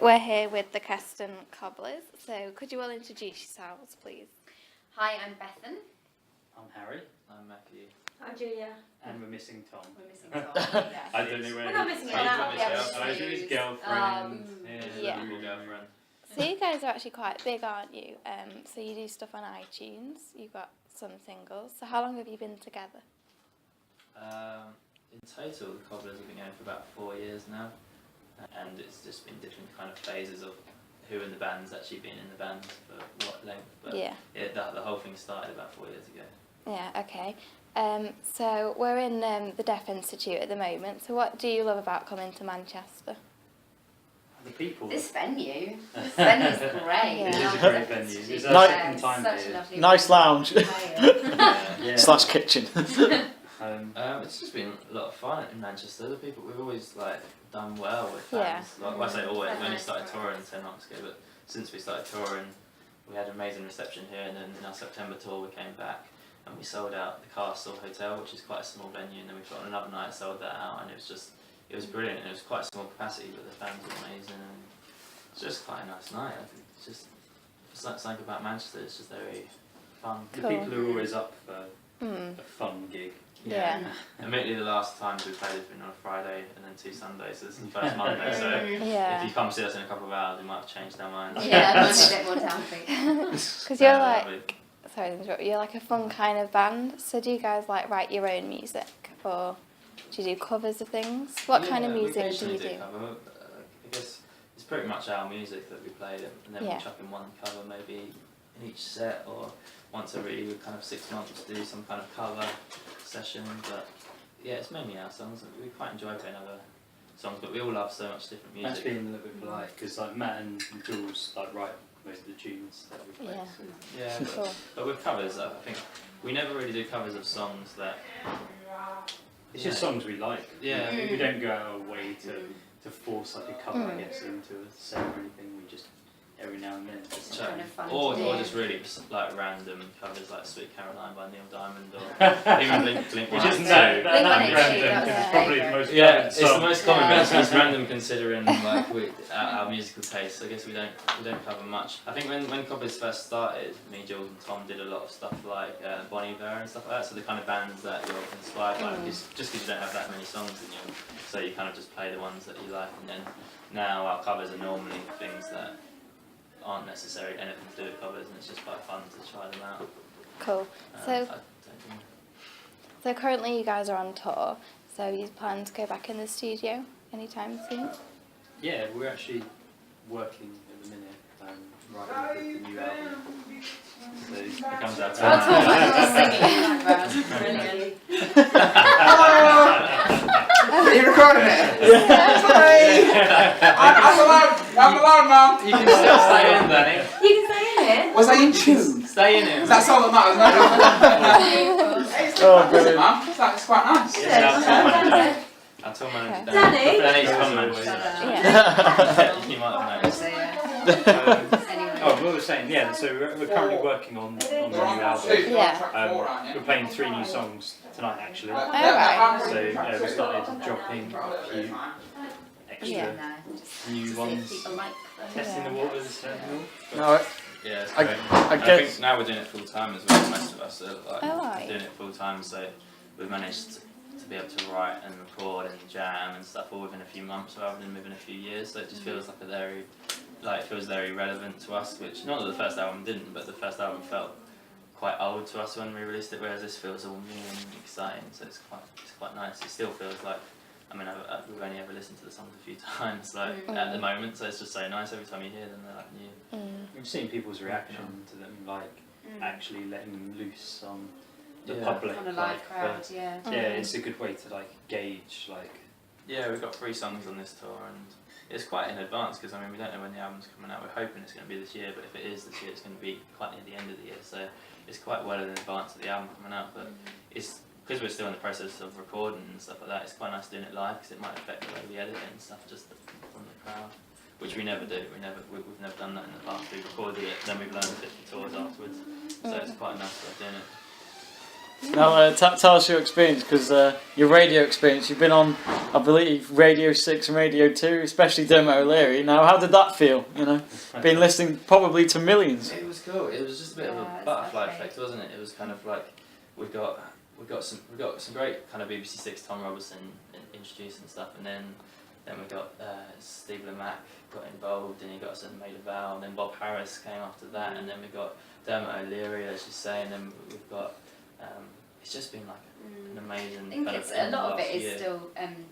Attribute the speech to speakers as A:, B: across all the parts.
A: We're here with the Keston Cobblers, so could you all introduce yourselves, please?
B: Hi, I'm Bethan.
C: I'm Harry.
D: I'm Matthew.
E: I'm Julia.
C: And we're missing Tom.
B: We're missing Tom. Yes.
C: I don't know where
B: We're not missing
D: He's
B: anyone.
D: not missing
C: I do his girlfriend.
A: Yeah.
D: Little girlfriend.
A: So you guys are actually quite big, aren't you? So you do stuff on iTunes, you've got some singles. So how long have you been together?
D: In total, the Cobblers have been going for about 4 years now, and it's just been different kind of phases of who in the band's actually been in the band for what length. But the whole thing started about 4 years ago.
A: Yeah, okay. So we're in the Deaf Institute at the moment. So what do you love about coming to Manchester?
C: The people.
B: This venue. This venue is great.
A: Yeah.
C: It is a great venue. It's our
F: Nice-
C: second time
B: such a
C: here.
B: lovely
F: Nice lounge
C: Yeah.
F: slash kitchen.
D: It's just been a lot of fun in Manchester. The people we've always done well with
A: Yeah.
D: fans. Like I say always, we only
B: Nice
D: started
B: crowd.
D: touring 10 months ago, but since we started touring, we had an amazing reception here. And then in our September tour, we came back and we sold out the Castle Hotel, which is quite a small venue. And then we put on another night, sold that out, and it was brilliant. And it was quite a small capacity, but the fans were amazing. And it's just quite a nice night. I think it's like something about Manchester. It's just very fun.
C: The
A: Cool.
C: people are always up for a fun gig.
A: Yeah.
D: Admittedly, the last times we played has been on a Friday and then 2 Sundays. So this is the first Monday. So
A: Yeah.
D: if you come see us in a couple of hours, we might have changed our minds.
B: Yeah, it might be a bit more downbeat.
A: Because you're like, sorry to interrupt, you're like a fun kind of band. So do you guys like write your own music, or do you do covers of things? What kind of music do you do?
D: Cover. I guess it's pretty much our music that we play, and then
A: Yeah.
D: we chuck in one cover maybe in each set, or once every kind of 6 months do some kind of cover session. But yeah, it's mainly our songs. We quite enjoy playing other songs, but we all love so much different music.
C: That's being a little bit polite because like Matt and Jules write most of the tunes that we play.
A: Yeah.
C: So.
D: Yeah,
A: Cool.
D: but with covers, I think we never really do covers of songs that.
C: It's just songs we like.
D: Yeah.
C: We don't go out of our way to force like a cover I guess into a set or anything. We just every now and then just
B: It's kind of fun
D: Or
B: to do.
D: just really like random covers like Sweet Caroline by Neil Diamond or even Blink
C: Which
D: 182.
C: isn't that
B: Blink 182,
C: random
B: that's
C: because
A: my
C: it's probably the most
D: Yeah,
C: common
D: it's
C: song.
D: the most common,
A: Yeah.
D: but it's random considering like our musical taste. I guess we don't cover much. I think when Cobblers first started, me, Jules, and Tom did a lot of stuff like Bon Iver and stuff like that. So the kind of bands that you're inspired by, just because you don't have that many songs in you, so you kind of just play the ones that you like. And then now our covers are normally things that aren't necessarily anything to do with covers, and it's just quite fun to try them out.
A: Cool.
D: I
A: So
D: don't think-
A: so currently you guys are on tour. So you plan to go back in the studio anytime soon?
C: Yeah, we're actually working at the minute, writing the new album. So
D: It comes out
B: Oh, Tom
D: to
B: was just singing in the background. Brilliant.
G: Are you recording it? Sorry! I'm allowed, Mum!
D: You can still stay in, Danny.
B: You can stay in it.
G: Was I in tune?
D: Stay in it.
G: That's all that matters, no? Hey, it's
F: Oh,
G: good,
F: brilliant.
G: Mum. It's quite nice.
D: Yeah, our tour manager.
B: Danny?
D: Danny's tour manager.
A: Yeah.
D: You might have noticed.
B: So, yeah. Anyway.
C: Oh, what I was saying, yeah, so we're currently working on the new
G: We're on
C: album.
G: two, you're on
A: Yeah.
G: track 4, aren't you?
C: We're playing 3 new songs tonight actually.
A: Alright.
C: So we started dropping a few extra
A: Yeah.
B: No, just
C: new
B: see if
C: ones,
B: people like them.
C: testing the waters.
F: No,
D: Yeah, it's
F: I-
D: great.
F: I
D: I
F: guess-
D: think now we're doing it full time as well. Most of us are
A: Alright.
D: doing it full time, so we've managed to be able to write and record and jam and stuff all within a few months rather than within a few years. So it just feels like it feels very relevant to us. Which not that the first album didn't, but the first album felt quite old to us when we released it, whereas this feels all new and exciting. So it's quite nice. It still feels like. I mean, we've only ever listened to the songs a few times, at the moment, so it's just so nice. Every time you hear them, they're like new.
C: We've seen people's reaction to them, like actually letting them loose on the
D: Yeah.
C: public.
B: On a
C: like,
B: live crowd, yeah.
C: yeah, it's a good way to like gauge like.
D: Yeah, we've got 3 songs on this tour, and it's quite in advance because I mean we don't know when the album's coming out. We're hoping it's going to be this year, but if it is this year, it's going to be quite near the end of the year. So it's quite well in advance of the album coming out. But it's because we're still in the process of recording and stuff like that. It's quite nice doing it live because it might affect the way we edit it and stuff just from the crowd, which we never do. We've never done that in the past. We recorded it, then we've learned it for tours afterwards. So it's quite a nice way of doing it.
E: Now, tell us your experience, because your radio experience. You've been on, I believe, Radio 6 and Radio 2, especially Dermot O'Leary. Now, how did that feel? You know, been listening probably to millions.
D: It was cool. It was just a bit of a butterfly effect, wasn't it? It was kind of like we got some great kind of BBC Six Tom Robertson introduced and stuff, and then we got Steve Lamack got involved, and he got us and made a vow, and then Bob Harris came after that, and then we got Dermot O'Leary, as you say, and then we've got. It's just been like an amazing.
B: I think
D: kind
B: it's
D: of
B: a lot of it
D: last
B: is
D: year.
B: still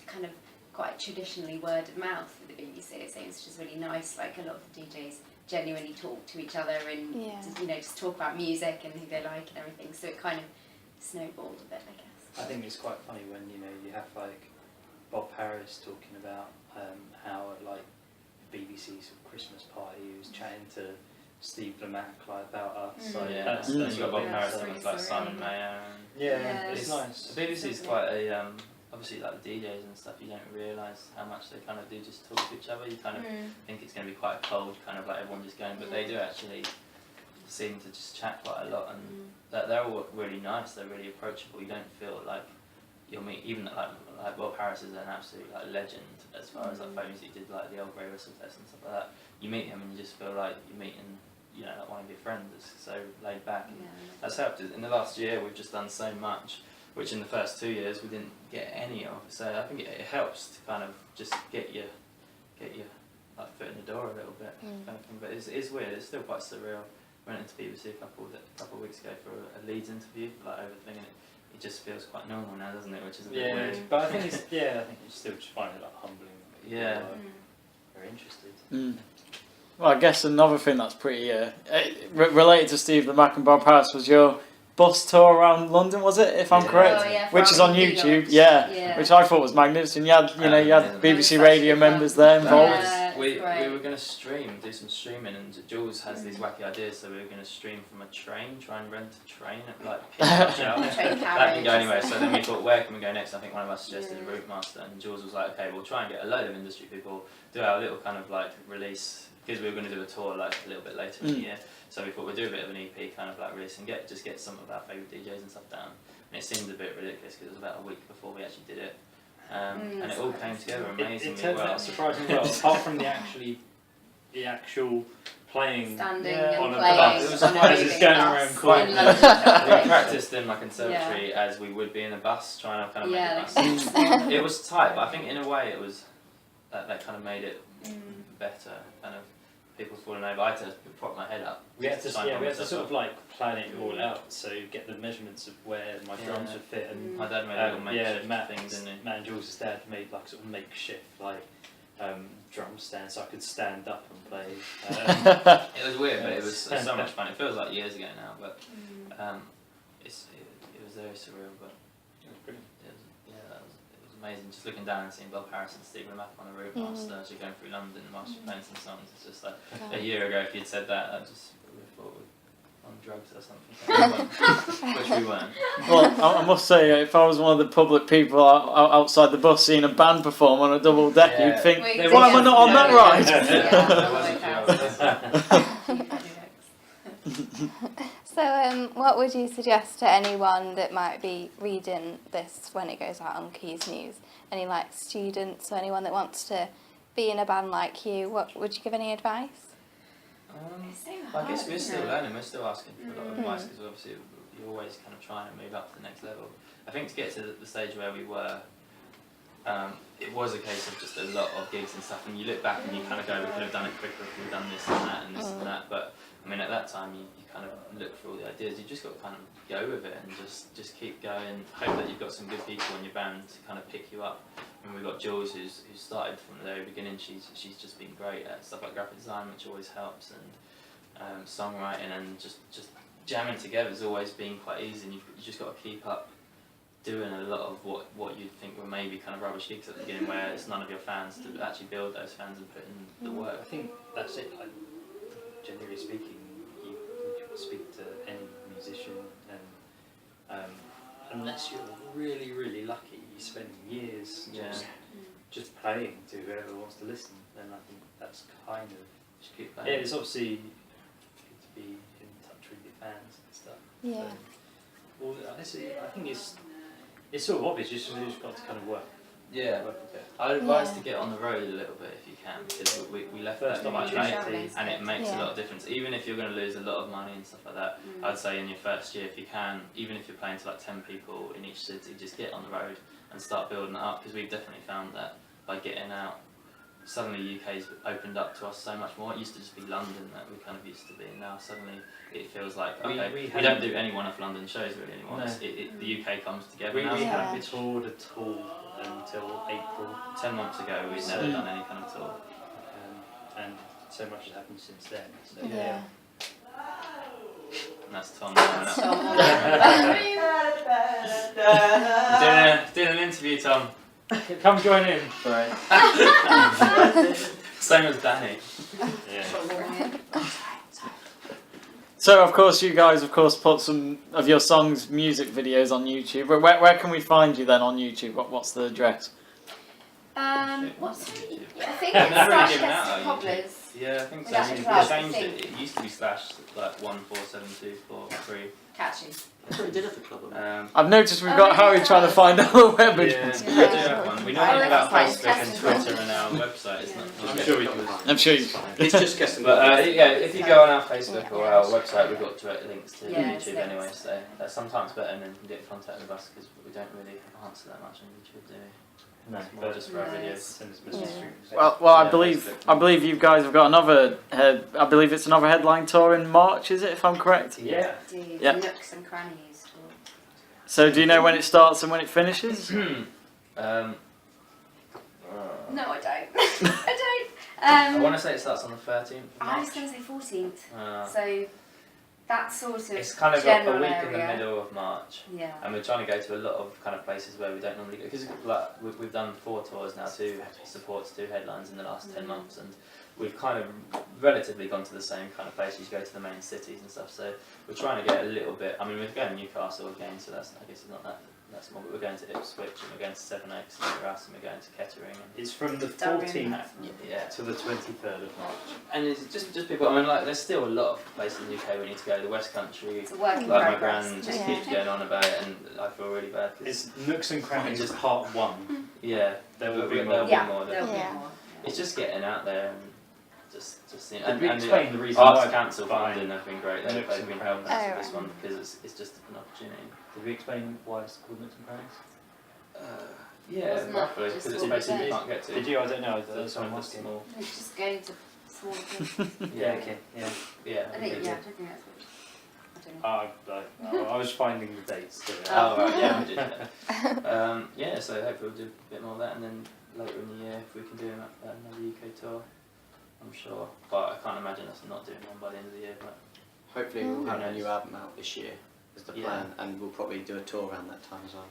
B: kind of quite traditionally word of mouth with the BBC. It seems just really nice. Like a lot of the DJs genuinely talk to each other and you know just talk about music and who they like and everything. So it kind of snowballed a bit, I guess.
C: I think it's quite funny when you have like Bob Harris talking about how at like BBC's Christmas party he was chatting to Steve Lamack like about us. So
D: Yeah,
C: that's
D: and you got Bob
B: Yeah,
D: Harris
B: that's
D: and
B: really
D: like
B: surreal.
D: Simon Mayer.
C: yeah,
B: Yeah,
C: it's nice.
D: The BBC's quite a obviously like the DJs and stuff. You don't realise how much they kind of do just talk to each other. You kind of think it's going to be quite a cold kind of like everyone just going, but they do actually seem to just chat quite a lot, and they're all really nice. They're really approachable. You don't feel like you'll meet even like Bob Harris is an absolute like legend as far as like folk music. He did like the old grey whistle test and stuff like that. You meet him and you just feel like you're meeting like one of your friends. It's so laid back. And that's helped. In the last year we've just done so much, which in the first 2 years we didn't get any of. So I think it helps to kind of just get your like foot in the door a little bit. Kind of thing. But it's weird. It's still quite surreal. Went into BBC a couple of weeks ago for a Leeds interview, like overthinking it. It just feels quite normal now, doesn't it? Which is a bit weird.
C: But I think it's I think you still just find it like humbling.
D: Yeah.
C: They're interested.
E: Well, I guess another thing that's pretty related to Steve Lamack and Bob Harris was your bus tour around London, was it? If I'm correct,
B: Oh, yeah,
E: which is on
B: Friday
E: YouTube.
B: Vlogs.
E: Yeah, which I thought was magnificent. You had you had BBC Radio members there involved.
B: Yeah,
D: We
B: it's great.
D: were going to do some streaming, and Jules has these wacky ideas, so we were going to stream from a train, try and rent a train at like
B: Train
D: that can go
B: carriage.
D: anywhere. So then we thought, where can we go next? I think one of us suggested a Route Master, and Jules was like, okay, we'll try and get a load of industry people, do our little kind of like release, because we were going to do a tour like a little bit later in the year. So we thought we'd do a bit of an EP kind of like release and get some of our favourite DJs and stuff down. And it seemed a bit ridiculous because it was about a week before we actually did it. And it all came together amazingly
C: It turns
D: well.
C: out surprisingly well, apart from the actual playing
B: Standing
D: Yeah.
B: and
C: on a
B: playing
C: bus.
D: It was
B: on a
C: as
B: moving
C: it's going
B: bus
C: around
B: in
C: quite-
B: London.
D: We practiced in my conservatory as we would be in a bus, trying to kind of
B: Yeah,
D: make
B: like
D: the bus. It was tight, but I think in a way it was that kind of made it better. Kind of people falling over. I had to prop my head up.
C: We had to,
D: try and prop
C: we had to
D: myself
C: sort
D: up.
C: of like plan it all out, so get the measurements of where my drums would fit, and
D: My dad made little makeshift
C: Matt
D: things, didn't he?
C: Matt and Jules' dad made like sort of makeshift like drum stands, so I could stand up and play.
D: It was weird, but it was so much fun. It feels like years ago now, but it was very surreal. But
C: It was brilliant.
D: it was amazing. Just looking down and seeing Bob Harris and Steve Lamack on a Route Master as you're going through London whilst you're playing some songs. It's just like a year ago, if you'd said that, I just would have thought we were on drugs or something. Which we weren't.
E: Well, I must say, if I was one of the public people outside the bus seeing a band perform on a double deck,
D: Yeah.
E: you'd think,
B: Wait,
E: why am I not on that ride?
D: There wasn't
A: So, what would you suggest to anyone that might be reading this when it goes out on Keys News? Any like students or anyone that wants to be in a band like you? What would you give any advice?
D: I guess we're still learning, we're still asking for a lot of advice because obviously you're always kind of trying to move up to the next level. I think to get to the stage where we were, it was a case of just a lot of gigs and stuff, and you look back and you kind of go, we could have done it quicker if we'd done this and that and this and that, but I mean at that time you kind of look for all the ideas, you just got to kind of go with it and just keep going, hope that you've got some good people in your band to kind of pick you up. And we've got Jules who started from the very beginning, she's just been great at stuff like graphic design, which always helps, and songwriting, and just jamming together has always been quite easy, and you just got to keep up doing a lot of what you think were maybe kind of rubbish gigs at the beginning where it's none of your fans to actually build those fans and put in the work.
C: I think that's it. Like, generally speaking, you speak to any musician, and unless you're really, really lucky, you spend years just playing to whoever wants to listen. Then I think that's kind of
D: Just keep playing.
C: it's obviously good to be in touch with your fans and stuff.
A: Yeah.
C: all I think it's sort of obvious. You've just got to kind of work.
D: Yeah.
C: Work a bit.
D: I'd advise to get on the road a little bit if you can, because we left
C: First
D: that quite
C: opportunity.
D: late, and it makes a
A: Yeah.
D: lot of difference. Even if you're going to lose a lot of money and stuff like that, I'd say in your first year, if you can, even if you're playing to like 10 people in each city, just get on the road and start building it up, because we've definitely found that by getting out, suddenly UK's opened up to us so much more. It used to just be London that we kind of used to be, and now suddenly it feels like, okay, we don't do any one-off London shows really anymore.
C: No.
D: The UK comes together
C: We
D: now.
C: haven't toured at all until April,
D: 10 months ago, we'd never done any kind of tour.
C: and so much has happened since then. So
A: Yeah.
D: And that's Tom.
B: That's
D: coming
B: Tom.
D: up. Doing an interview, Tom.
C: come join in.
E: Right.
D: Same as Danny.
C: Yeah.
E: So of course you guys put some of your songs music videos on YouTube. But where can we find you then on YouTube? What's the address?
B: What's I think
D: Yeah,
B: it's
D: never really
B: slash
D: given out
B: Keston
D: our
B: Cobblers.
D: Yeah, I think so.
B: That's
D: We
B: right,
D: changed
B: I
D: it.
B: think.
D: It used to be slash like 14724
B: Catchy.
F: That's what we did at the club.
D: 3.
E: I've noticed we've
B: Oh,
E: got Harry
B: yeah.
E: trying to find our web
D: Yeah,
E: address.
D: we do have one. We normally have our
B: Oh, that's
D: Facebook
B: fine.
D: and Twitter and our website. It's not.
C: I'm sure we can.
E: I'm sure you.
F: It's just Keston.
D: But yeah, if you go on our Facebook or our website, we've got direct links to
B: Yeah, it's
D: YouTube
B: links.
D: anyway. So that's sometimes better than get in contact with us, because we don't really answer that much on YouTube, do we?
C: No,
D: It's more just for our
B: No,
D: videos.
C: send us messages through.
E: Well,
D: Yeah,
E: I believe you guys have got another I believe it's another headline tour in March, is it? If I'm correct.
C: Yeah.
B: Dude,
E: Yeah.
B: Nooks and crannies.
E: So do you know when it starts and when it finishes?
B: No, I don't.
D: I want to say it starts on the 13th. Of
B: I
D: March.
B: was going to say 14th.
D: Uh,
B: So that's sort of
D: it's kind of a
B: general
D: week
B: area.
D: in the middle of March.
B: Yeah.
D: And we're trying to go to a lot of kind of places where we don't normally go, because like we've done 4 tours now, 2 supports, 2 headlines in the last 10 months, and we've kind of relatively gone to the same kind of places. You go to the main cities and stuff, so we're trying to get a little bit. I mean, we're going to Newcastle again, so that's, I guess it's not that small, but we're going to Ipswich and we're going to Seven Oaks near us, and we're going to Kettering. And
C: It's from the
B: Durham.
C: 14th
D: yeah,
C: to the 23rd of March.
D: and it's just people. I mean, like there's still a lot of places in the UK we need to go. The West Country.
B: It's a work in
D: Like my
B: progress.
D: gran just
A: Yeah.
D: keeps going on about it, and I feel really bad. 'Cause
C: It's Nooks and Crannies
D: Just-
C: Part 1.
D: yeah,
C: There will be
D: there'll
C: more.
D: be
B: Yeah,
D: more.
B: there'll be
A: Yeah.
B: more.
D: It's just getting out there and just seeing.
C: Did we
D: And
C: explain the reason
D: Arts
C: why
D: Council
C: behind
D: funding have been great. They've
C: Nooks
D: been
C: and
D: helping us
A: Crannies?
D: with this
A: Oh,
D: one, because it's just an opportunity.
C: Did we explain why it's called Nooks and Crannies?
D: Yeah,
B: Wasn't that
D: roughly,
B: just
D: because it's
B: all
D: places
B: day?
D: you can't get to.
C: Did you? I don't know.
D: So
C: That's
D: it's
C: what
D: one
C: I'm
D: of the
C: asking.
D: small.
B: It's just going to small things.
D: Yeah,
C: Okay. Yeah.
D: yeah.
B: I think, yeah, I don't think that's what. I don't know.
C: I was finding the dates. So
D: Oh right, yeah, we did that. Yeah, so hopefully we'll do a bit more of that, and then later in the year, if we can do another UK tour, I'm sure. But I can't imagine us not doing one by the end of the year. But
F: Hopefully we'll have a new album out this year is the
D: Yeah.
F: plan, and we'll probably do a tour around that time as well.